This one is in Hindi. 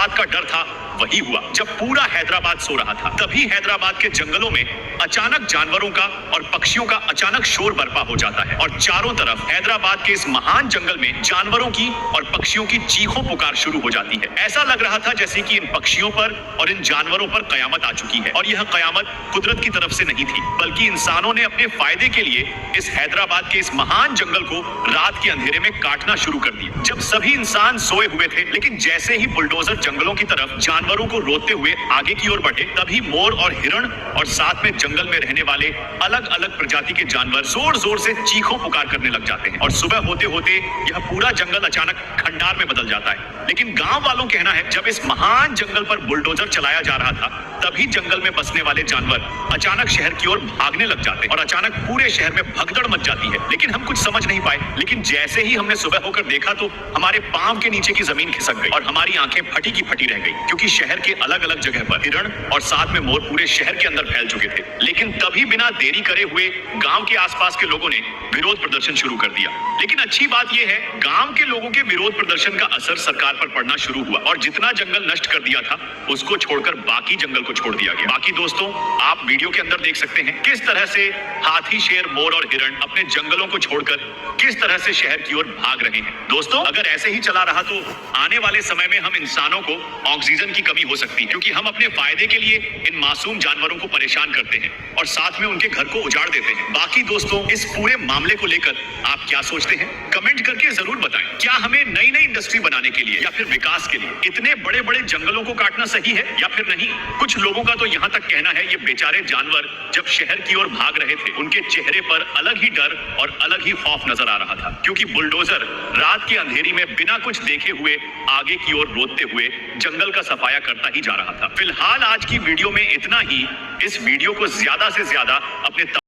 बात का डर था वही हुआ। जब पूरा हैदराबाद सो रहा था तभी हैदराबाद के जंगलों में अचानक जानवरों का और पक्षियों का अचानक शोर बरपा हो जाता है और चारों तरफ हैदराबाद के इस महान जंगल में जानवरों की और पक्षियों की चीखों पुकार शुरू हो जाती है। ऐसा लग रहा था जैसे कि इन पक्षियों पर और इन जानवरों पर कयामत आ चुकी है। और यह कयामत कुदरत की तरफ से नहीं थी बल्कि इंसानों ने अपने फायदे के लिए इस हैदराबाद के इस महान जंगल को रात के अंधेरे में काटना शुरू कर दिया। जब सभी इंसान सोए हुए थे लेकिन जैसे ही बुलडोजर जंगलों की तरफ जानवरों को रोकते हुए आगे की ओर बढ़े तभी मोर और हिरण और साथ में जंगल में रहने वाले अलग अलग प्रजाति के जानवर जोर जोर से चीखों पुकार करने लग जाते हैं और सुबह होते होते यह पूरा जंगल अचानक खंडार में बदल जाता है। लेकिन गांव वालों कहना है जब इस महान जंगल पर बुलडोजर चलाया जा रहा था तभी जंगल में बसने वाले जानवर अचानक शहर की ओर भागने लग जाते हैं और अचानक पूरे शहर में भगदड़ मच जाती है। लेकिन हम कुछ समझ नहीं पाए। लेकिन जैसे ही हमने सुबह होकर देखा तो हमारे पांव के नीचे की जमीन खिसक गई और हमारी आंखें फटी की फटी रह गई क्योंकि शहर के अलग अलग जगह पर हिरण और साथ में मोर पूरे शहर के अंदर फैल चुके थे। लेकिन तभी बिना देरी करे हुए गांव के आसपास के लोगों ने विरोध प्रदर्शन शुरू कर दिया। लेकिन अच्छी बात यह है गांव के लोगों के विरोध प्रदर्शन का असर सरकार पर पड़ना शुरू हुआ और जितना जंगल नष्ट कर दिया था उसको छोड़कर बाकी जंगल को छोड़ दिया गया। बाकी दोस्तों आप वीडियो के अंदर देख सकते हैं किस तरह से हाथी, शेर, मोर और हिरण अपने जंगलों को छोड़कर किस तरह से शहर की ओर भाग रहे हैं। दोस्तों अगर ऐसे ही चला रहा तो आने वाले समय में हम इंसानों को ऑक्सीजन की कमी हो सकती है क्योंकि हम अपने फायदे के लिए इन मासूम जानवरों को परेशान करते हैं और साथ में उनके घर को उजाड़ देते हैं। बाकी दोस्तों इस पूरे मामले को लेकर आप क्या सोचते हैं कमेंट करके जरूर बताएं। क्या हमें नई नई इंडस्ट्री बनाने के लिए या फिर विकास के लिए इतने बड़े बड़े जंगलों को काटना सही है या फिर नहीं? कुछ लोगों का तो यहाँ तक कहना है ये बेचारे जानवर जब शहर की ओर भाग रहे थे उनके चेहरे पर अलग ही डर और अलग ही खौफ नजर आ रहा था क्योंकि बुलडोजर रात के अंधेरी में बिना कुछ देखे हुए आगे की ओर रोते हुए जंगल का सफाया करता ही जा रहा था। फिलहाल आज की वीडियो में इतना ही। इस वीडियो को ज्यादा से ज्यादा अपने